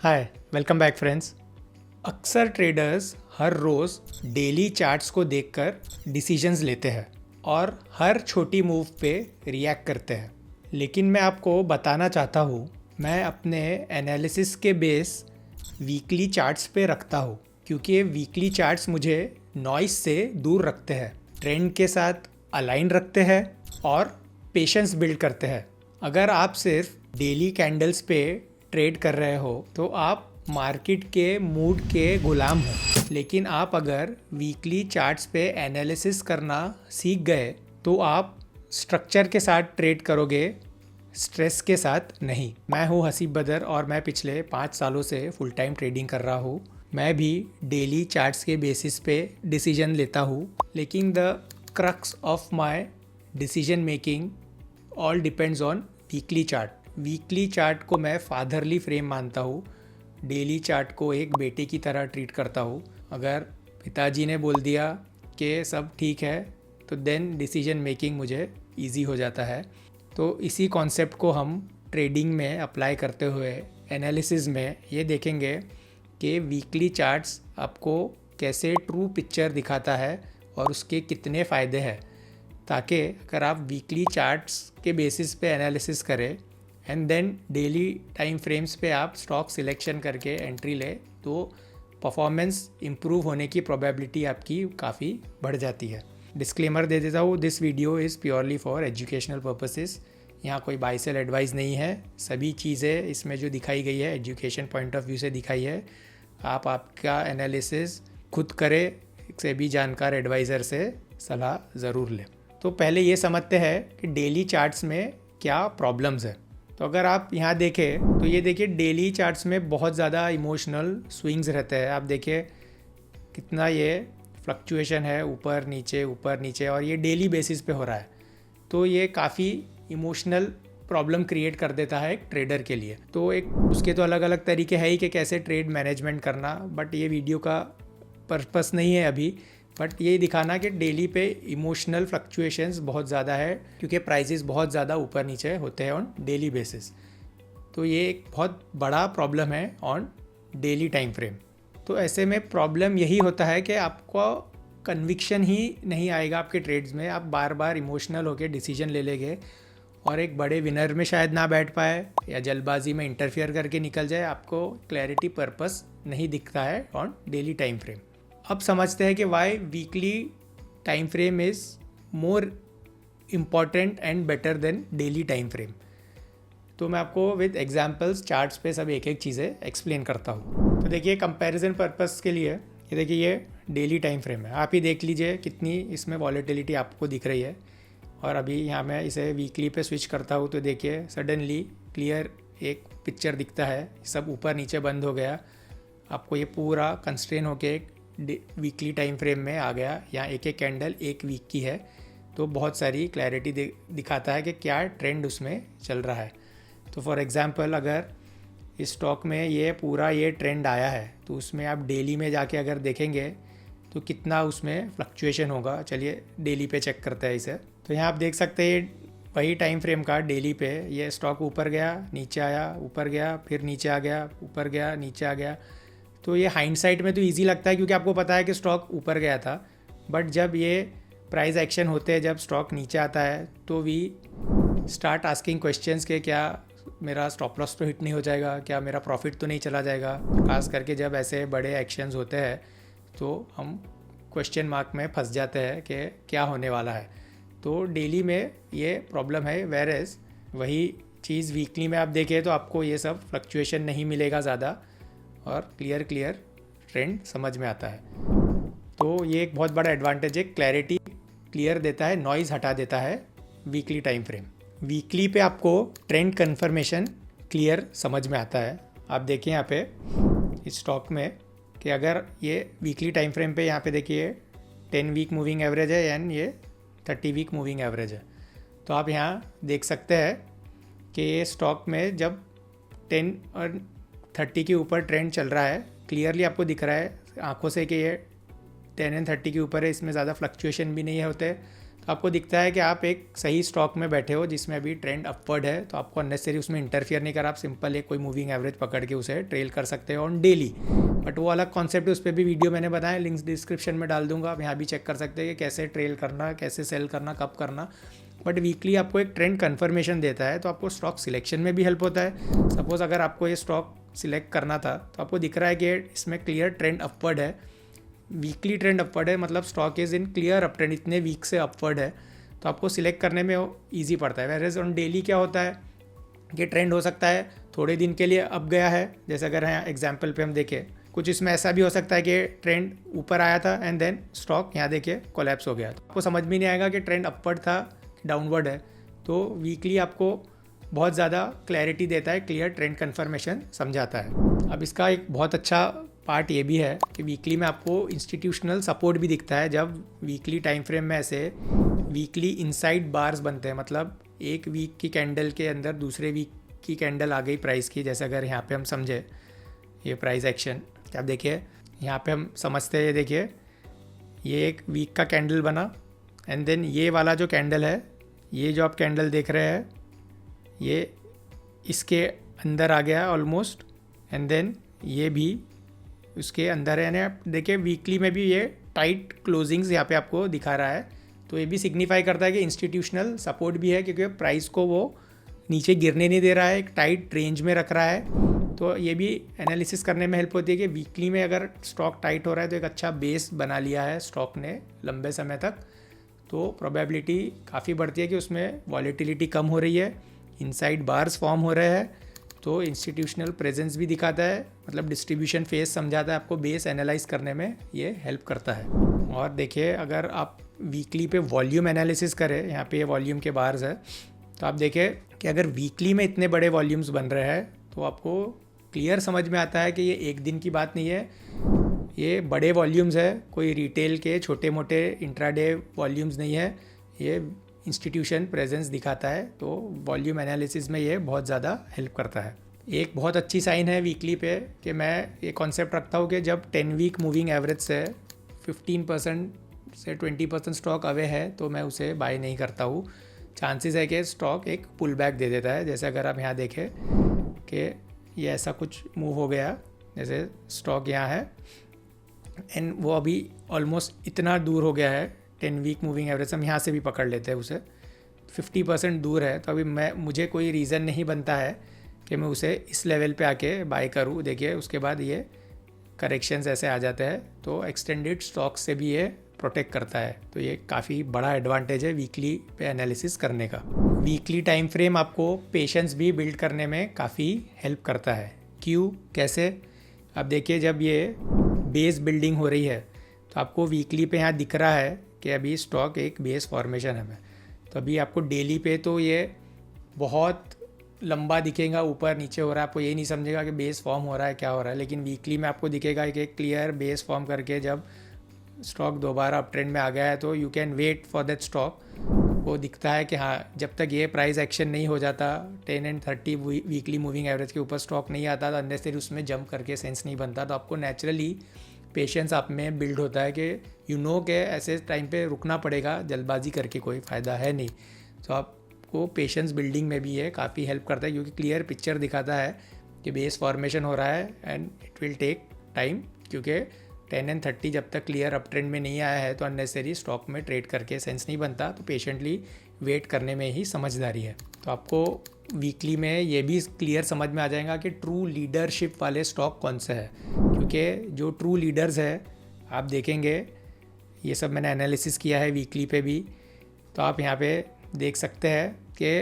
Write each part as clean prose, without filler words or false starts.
हाय, welcome back friends. अक्सर traders हर रोज़ daily charts को देखकर डिसीजंस लेते हैं और हर छोटी मूव पे रिएक्ट करते हैं। लेकिन मैं आपको बताना चाहता हूँ, मैं अपने एनालिसिस के बेस वीकली चार्ट्स पे रखता हूँ, क्योंकि ये वीकली चार्ट्स मुझे नॉइस से दूर रखते हैं, ट्रेंड के साथ अलाइन रखते हैं और पेशेंस बिल्ड करते हैं। अगर आप सिर्फ डेली कैंडल्स पे ट्रेड कर रहे हो तो आप मार्केट के मूड के गुलाम हो, लेकिन आप अगर वीकली चार्ट्स पे एनालिसिस करना सीख गए तो आप स्ट्रक्चर के साथ ट्रेड करोगे, स्ट्रेस के साथ नहीं। मैं हूँ हसीब बदर और मैं पिछले 5 सालों से फुल टाइम ट्रेडिंग कर रहा हूँ। मैं भी डेली चार्ट्स के बेसिस पे डिसीजन लेता हूँ, लेकिन the crux of my decision making all depends on weekly chart. Weekly chart को मैं फादरली फ्रेम मानता हूँ, डेली चार्ट को एक बेटे की तरह ट्रीट करता हूँ। अगर पिताजी ने बोल दिया कि सब ठीक है तो देन डिसीजन मेकिंग मुझे इजी हो जाता है। तो इसी कॉन्सेप्ट को हम ट्रेडिंग में अप्लाई करते हुए एनालिसिस में ये देखेंगे कि वीकली चार्ट्स आपको कैसे ट्रू पिक्चर दिखाता है और उसके कितने फ़ायदे हैं, ताकि अगर आप वीकली चार्ट्स के बेसिस पे एनालिसिस करें and then daily time frames पे आप स्टॉक सिलेक्शन करके एंट्री ले तो परफॉर्मेंस इम्प्रूव होने की प्रोबेबिलिटी आपकी काफ़ी बढ़ जाती है। डिस्क्लेमर दे देता हूँ, this video is purely for educational purposes. यहाँ कोई बाय सेल एडवाइस नहीं है। सभी चीज़ें इसमें जो दिखाई गई है एजुकेशन पॉइंट ऑफ व्यू से दिखाई है। आप आपका एनालिसिस खुद करें, से भी जानकार एडवाइज़र से सलाह ज़रूर लें। तो पहले ये समझते हैं कि डेली चार्ट्स में क्या प्रॉब्लम्स है। तो अगर आप यहाँ देखें तो ये देखिए, डेली चार्ट्स में बहुत ज़्यादा इमोशनल स्विंग्स रहते हैं। आप देखिए कितना ये फ्लक्चुएशन है, ऊपर नीचे, और ये डेली बेसिस पे हो रहा है। तो ये काफ़ी इमोशनल प्रॉब्लम क्रिएट कर देता है एक ट्रेडर के लिए। तो एक उसके तो अलग अलग तरीके हैं ही कि कैसे ट्रेड मैनेजमेंट करना, बट ये वीडियो का पर्पस नहीं है अभी। बट ये दिखाना कि डेली पे इमोशनल फ्लक्चुएशंस बहुत ज़्यादा है, क्योंकि प्राइसेस बहुत ज़्यादा ऊपर नीचे होते हैं ऑन डेली बेसिस। तो ये एक बहुत बड़ा प्रॉब्लम है ऑन डेली टाइम फ्रेम। तो ऐसे में प्रॉब्लम यही होता है कि आपको कन्विक्शन ही नहीं आएगा आपके ट्रेड्स में। आप बार बार इमोशनल होकर डिसीजन ले लेंगे और एक बड़े विनर में शायद ना बैठ पाए या जल्दबाजी में इंटरफियर करके निकल जाए। आपको क्लैरिटी पर्पस नहीं दिखता है ऑन डेली टाइम फ्रेम। अब समझते हैं कि why weekly time frame is more important and better than daily time frame. तो मैं आपको विद एग्जांपल्स चार्ट्स पे सब एक एक चीज़ें एक्सप्लेन करता हूँ। तो देखिए, कंपैरिजन पर्पस के लिए ये देखिए, ये डेली टाइम फ्रेम है। आप ही देख लीजिए कितनी इसमें वॉलेटिलिटी आपको दिख रही है। और अभी यहाँ मैं इसे वीकली पे स्विच करता हूँ तो देखिए सडनली क्लियर एक पिक्चर दिखता है, सब ऊपर नीचे बंद हो गया। आपको ये पूरा कंस्ट्रेन होके एक वीकली टाइम फ्रेम में आ गया। यहाँ एक एक कैंडल एक वीक की है, तो बहुत सारी क्लैरिटी दिखाता है कि क्या ट्रेंड उसमें चल रहा है। तो फॉर एग्जांपल, अगर इस स्टॉक में ये पूरा ये ट्रेंड आया है तो उसमें आप डेली में जाके अगर देखेंगे तो कितना उसमें फ्लक्चुएशन होगा। चलिए डेली पे चेक करते हैं इसे। तो यहाँ आप देख सकते हैं वही टाइम फ्रेम का डेली पे ये स्टॉक ऊपर गया, नीचे आया, ऊपर गया, फिर नीचे आ गया, ऊपर गया, नीचे आ गया। तो ये हाइंडसाइट में तो इजी लगता है क्योंकि आपको पता है कि स्टॉक ऊपर गया था। बट जब ये प्राइस एक्शन होते हैं, जब स्टॉक नीचे आता है, तो वी स्टार्ट आस्किंग क्वेश्चंस के क्या मेरा स्टॉप लॉस तो हिट नहीं हो जाएगा, क्या मेरा प्रॉफिट तो नहीं चला जाएगा। खास करके जब ऐसे बड़े एक्शंस होते हैं तो हम क्वेश्चन मार्क में फंस जाते हैं कि क्या होने वाला है। तो डेली में ये प्रॉब्लम है। वेयर एज वही चीज़ वीकली में आप देखें तो आपको ये सब फ्लक्चुएशन नहीं मिलेगा ज़्यादा और क्लियर ट्रेंड समझ में आता है। तो ये एक बहुत बड़ा एडवांटेज है, क्लैरिटी क्लियर देता है, नॉइज़ हटा देता है वीकली टाइम फ्रेम। वीकली पे आपको ट्रेंड कन्फर्मेशन क्लियर समझ में आता है। आप देखिए यहाँ पे इस स्टॉक में कि अगर ये वीकली टाइम फ्रेम पे यहाँ पे देखिए 10 वीक मूविंग एवरेज है एंड ये 30 वीक मूविंग एवरेज है। तो आप यहाँ देख सकते हैं कि ये स्टॉक में जब 10 और 30 के ऊपर ट्रेंड चल रहा है, क्लियरली आपको दिख रहा है आंखों से कि ये 10 एंड 30 के ऊपर है, इसमें ज़्यादा फ्लक्चुएशन भी नहीं होते। तो आपको दिखता है कि आप एक सही स्टॉक में बैठे हो जिसमें अभी ट्रेंड अपवर्ड है, तो आपको अननेसेसरी उसमें इंटरफियर नहीं कर, आप सिंपल एक कोई मूविंग एवरेज पकड़ के उसे ट्रेल कर सकते हो ऑन डेली। बट वो अलग कॉन्सेप्ट है, उस पर भी वीडियो मैंने बनाया, लिंक्स डिस्क्रिप्शन में डाल दूंगा, आप यहाँ भी चेक कर सकते हैं कि कैसे ट्रेल करना, कैसे सेल करना, कब करना। बट वीकली आपको एक ट्रेंड कन्फर्मेशन देता है, तो आपको स्टॉक सिलेक्शन में भी हेल्प होता है। सपोज़ अगर आपको ये स्टॉक सिलेक्ट करना था तो आपको दिख रहा है कि इसमें क्लियर ट्रेंड अपवर्ड है, वीकली ट्रेंड अपवर्ड है, मतलब stock is in clear up trend, इतने वीक से अपवर्ड है, तो आपको सिलेक्ट करने में ईजी पड़ता है। वेरेज ऑन डेली क्या होता है कि ट्रेंड हो सकता है थोड़े दिन के लिए अप गया है, जैसे अगर यहाँ एग्जाम्पल पे हम देखें, कुछ इसमें ऐसा भी हो सकता है कि ट्रेंड ऊपर आया था एंड देन स्टॉक यहाँ देखिए कोलैप्स हो गया, तो आपको समझ में नहीं आएगा कि ट्रेंड अपवर्ड था डाउनवर्ड है। तो वीकली आपको बहुत ज़्यादा क्लैरिटी देता है, क्लियर ट्रेंड कन्फर्मेशन समझाता है। अब इसका एक बहुत अच्छा पार्ट ये भी है कि वीकली में आपको इंस्टीट्यूशनल सपोर्ट भी दिखता है। जब वीकली टाइम फ्रेम में ऐसे वीकली इनसाइड बार्स बनते हैं, मतलब एक वीक की कैंडल के अंदर दूसरे वीक की कैंडल आ गई प्राइस की, जैसे अगर यहाँ पे हम समझे ये प्राइस एक्शन, क्या आप देखिए यहाँ पे हम समझते हैं, देखिए ये एक वीक का कैंडल बना एंड देन ये वाला जो कैंडल है, ये जो आप कैंडल देख रहे हैं, ये इसके अंदर आ गया ऑलमोस्ट, एंड देन ये भी उसके अंदर है। यानी आप देखिए वीकली में भी ये टाइट क्लोजिंग्स यहाँ पे आपको दिखा रहा है, तो ये भी सिग्निफाई करता है कि इंस्टीट्यूशनल सपोर्ट भी है, क्योंकि प्राइस को वो नीचे गिरने नहीं दे रहा है, एक टाइट रेंज में रख रहा है। तो ये भी एनालिसिस करने में हेल्प होती है कि वीकली में अगर स्टॉक टाइट हो रहा है तो एक अच्छा बेस बना लिया है स्टॉक ने लंबे समय तक, तो प्रोबेबिलिटी काफ़ी बढ़ती है कि उसमें वॉलेटिलिटी कम हो रही है, इनसाइड बार्स फॉर्म हो रहे हैं, तो इंस्टीट्यूशनल प्रेजेंस भी दिखाता है, मतलब डिस्ट्रीब्यूशन फेस समझाता है आपको, बेस एनालाइज करने में ये हेल्प करता है। और देखिए अगर आप वीकली पे वॉल्यूम एनालिसिस करें, यहाँ पे ये वॉल्यूम के बार्स है, तो आप देखें कि अगर वीकली में इतने बड़े वॉल्यूम्स बन रहे हैं तो आपको क्लियर समझ में आता है कि ये एक दिन की बात नहीं है, ये बड़े वॉल्यूम्स है, कोई रिटेल के छोटे मोटे इंट्राडे वॉल्यूम्स नहीं है, ये इंस्टीट्यूशन प्रेजेंस दिखाता है। तो वॉल्यूम एनालिसिस में ये बहुत ज़्यादा हेल्प करता है। एक बहुत अच्छी साइन है वीकली पे कि मैं ये कॉन्सेप्ट रखता हूँ कि जब 10 वीक मूविंग एवरेज से 15% से 20% स्टॉक अवे है तो मैं उसे बाय नहीं करता हूँ। चांसेस है कि स्टॉक एक पुल बैक दे देता है, जैसे अगर आप यहाँ देखें कि ये ऐसा कुछ मूव हो गया, जैसे स्टॉक यहाँ है एंड वो अभी ऑलमोस्ट इतना दूर हो गया है 10 वीक मूविंग एवरेज, हम यहाँ से भी पकड़ लेते हैं उसे, 50% दूर है, तो अभी मुझे कोई रीज़न नहीं बनता है कि मैं उसे इस लेवल पे आके बाय करूँ। देखिए उसके बाद ये करेक्शंस ऐसे आ जाते हैं, तो एक्सटेंडेड स्टॉक से भी ये प्रोटेक्ट करता है, तो ये काफ़ी बड़ा एडवांटेज है वीकली पे एनालिसिस करने का। वीकली टाइम फ्रेम आपको पेशेंस भी बिल्ड करने में काफ़ी हेल्प करता है। क्यों, कैसे? अब देखिए जब ये बेस बिल्डिंग हो रही है तो आपको वीकली पे यहाँ दिख रहा है कि अभी स्टॉक एक बेस फॉर्मेशन है, तो अभी आपको डेली पे तो ये बहुत लंबा दिखेगा, ऊपर नीचे हो रहा है, आपको ये नहीं समझेगा कि बेस फॉर्म हो रहा है क्या हो रहा है, लेकिन वीकली में आपको दिखेगा कि एक क्लियर बेस फॉर्म करके जब स्टॉक दोबारा अप ट्रेंड में आ गया है तो you can wait for that stock. वो दिखता है कि हाँ जब तक ये प्राइस एक्शन नहीं हो जाता 10 एंड 30 वीकली मूविंग एवरेज के ऊपर स्टॉक नहीं आता, तो अननेसेसरी उसमें जंप करके सेंस नहीं बनता, तो आपको नेचुरली पेशेंस आप में बिल्ड होता है कि यू नो के ऐसे टाइम पे रुकना पड़ेगा, जल्दबाजी करके कोई फ़ायदा है नहीं। तो आपको पेशेंस बिल्डिंग में भी ये काफ़ी हेल्प करता है, क्योंकि क्लियर पिक्चर दिखाता है कि बेस फॉर्मेशन हो रहा है and it will take time, क्योंकि 10 एंड 30 जब तक क्लियर अप ट्रेंड में नहीं आया है तो अननेसेसरी स्टॉक में ट्रेड करके सेंस नहीं बनता, तो पेशेंटली वेट करने में ही समझदारी है। तो आपको वीकली में ये भी क्लियर समझ में आ जाएगा कि ट्रू लीडरशिप वाले स्टॉक कौन से है, क्योंकि जो ट्रू लीडर्स है आप देखेंगे, ये सब मैंने एनालिसिस किया है वीकली पे भी, तो आप यहाँ पे देख सकते हैं कि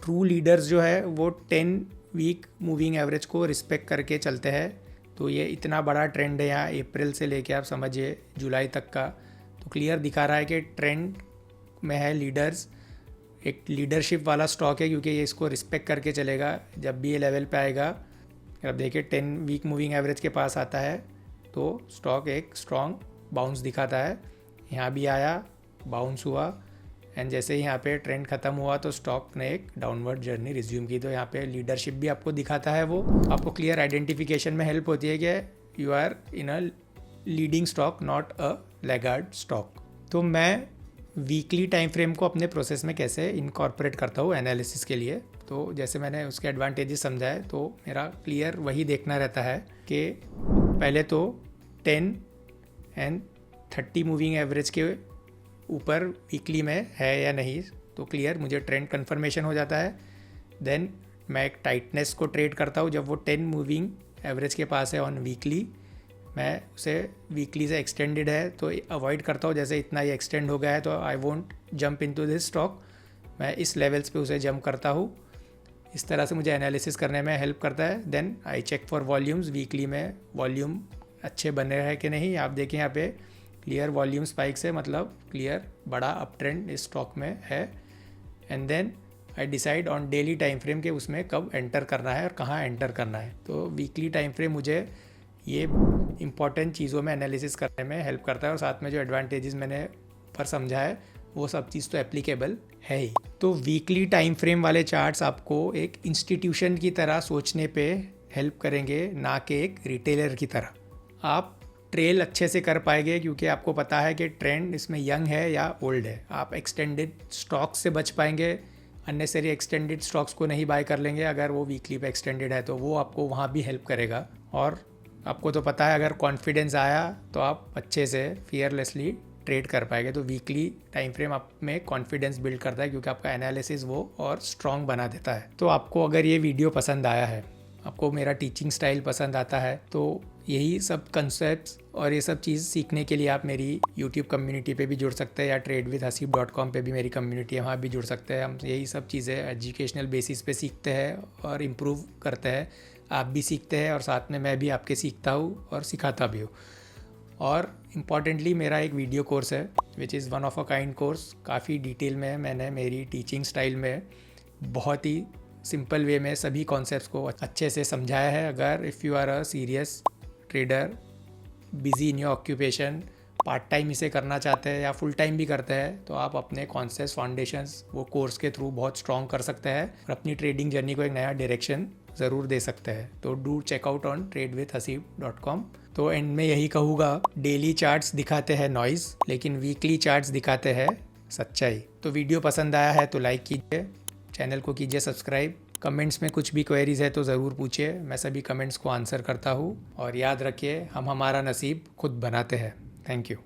ट्रू लीडर्स जो है वो 10 वीक मूविंग एवरेज को रिस्पेक्ट करके चलते हैं। तो ये इतना बड़ा ट्रेंड है यहाँ अप्रैल से लेके आप समझिए जुलाई तक का, तो क्लियर दिखा रहा है कि ट्रेंड में है लीडर्स, एक लीडरशिप वाला स्टॉक है, क्योंकि ये इसको रिस्पेक्ट करके चलेगा। जब भी ये लेवल पे आएगा, अब देखिए 10 वीक मूविंग एवरेज के पास आता है तो स्टॉक एक स्ट्रॉन्ग बाउंस दिखाता है, यहाँ भी आया, बाउंस हुआ एंड जैसे ही यहाँ पे ट्रेंड ख़त्म हुआ तो स्टॉक ने एक डाउनवर्ड जर्नी रिज्यूम की। तो यहाँ पे लीडरशिप भी आपको दिखाता है, वो आपको क्लियर आइडेंटिफिकेशन में हेल्प होती है कि you are in a leading stock, not a laggard stock. तो मैं वीकली टाइम फ्रेम को अपने प्रोसेस में कैसे इनकॉर्पोरेट करता हूँ एनालिसिस के लिए। तो जैसे मैंने उसके एडवांटेजेस समझाए, तो मेरा क्लियर वही देखना रहता है कि पहले तो 10 एंड 30 मूविंग एवरेज के ऊपर वीकली में है या नहीं, तो क्लियर मुझे ट्रेंड कन्फर्मेशन हो जाता है। देन मैं एक टाइटनेस को ट्रेड करता हूँ, जब वो 10 मूविंग एवरेज के पास है ऑन वीकली, मैं उसे वीकली से एक्सटेंडेड है तो अवॉइड करता हूँ। जैसे इतना ये एक्सटेंड हो गया है तो I won't jump into this stock, मैं इस लेवल्स पे उसे जंप करता हूँ। इस तरह से मुझे एनालिसिस करने में हेल्प करता है। Then I check for volumes, weekly में वॉल्यूम अच्छे बने हैं कि नहीं। आप देखें यहाँ पे क्लियर वॉल्यूम स्पाइक से, मतलब क्लियर बड़ा अप ट्रेंड इस स्टॉक में है। And then I decide on daily time frame के उसमें कब एंटर करना है और कहाँ एंटर करना है। तो वीकली टाइम फ्रेम मुझे ये इंपॉर्टेंट चीज़ों में एनालिसिस करने में हेल्प करता है, और साथ में जो एडवांटेजेस मैंने पर समझा है वो सब चीज़ तो एप्लीकेबल है ही। तो वीकली टाइम फ्रेम वाले चार्ट्स आपको एक इंस्टीट्यूशन की तरह सोचने पे हेल्प करेंगे, ना कि एक रिटेलर की तरह। आप ट्रेल अच्छे से कर पाएंगे क्योंकि आपको पता है कि ट्रेंड इसमें यंग है या ओल्ड है। आप एक्सटेंडेड स्टॉक्स से बच पाएंगे, अननेसेसरी एक्सटेंडेड स्टॉक्स को नहीं बाय कर लेंगे अगर वो वीकली पे एक्सटेंडेड है, तो वो आपको वहाँ भी हेल्प करेगा। और आपको तो पता है अगर कॉन्फिडेंस आया तो आप अच्छे से फियरलेसली ट्रेड कर पाएंगे। तो वीकली टाइम फ्रेम आप में कॉन्फिडेंस बिल्ड करता है क्योंकि आपका एनालिसिस वो और स्ट्रॉन्ग बना देता है। तो आपको अगर ये वीडियो पसंद आया है, आपको मेरा टीचिंग स्टाइल पसंद आता है, तो यही सब कंसेप्ट्स और ये सब चीज़ सीखने के लिए आप मेरी यूट्यूब कम्युनिटी पे भी जुड़ सकते हैं, या tradewithhasib.com पे भी मेरी कम्युनिटी है, वहाँ भी जुड़ सकते हैं। हम यही सब चीज़ें एजुकेशनल बेसिस पे सीखते हैं और इम्प्रूव करते हैं। आप भी सीखते हैं और साथ में मैं भी आपके सीखता हूँ और सिखाता भी हूँ। और इम्पॉर्टेंटली मेरा एक वीडियो कोर्स है which is one of a kind course. काफ़ी डिटेल में मैंने मेरी टीचिंग स्टाइल में बहुत ही सिंपल वे में सभी कॉन्सेप्ट्स को अच्छे से समझाया है। अगर if you are a serious trader, busy in your occupation, part time इसे करना चाहते हैं या फुल टाइम भी करते हैं, तो आप अपने कॉन्सेप्ट्स फाउंडेशंस वो कोर्स के थ्रू बहुत स्ट्रॉन्ग कर सकते हैं और अपनी ट्रेडिंग जर्नी को एक नया डायरेक्शन ज़रूर दे सकते हैं। तो डू चेकआउट ऑन tradewithhasib.com। तो एंड में यही कहूँगा, डेली चार्ट्स दिखाते हैं नॉइज़, लेकिन वीकली चार्ट्स दिखाते हैं सच्चाई। तो वीडियो पसंद आया है तो लाइक कीजिए, चैनल को कीजिए सब्सक्राइब। कमेंट्स में कुछ भी क्वेरीज है तो ज़रूर पूछिए, मैं सभी कमेंट्स को आंसर करता हूँ। और याद रखिए, हम हमारा नसीब खुद बनाते हैं। Thank you.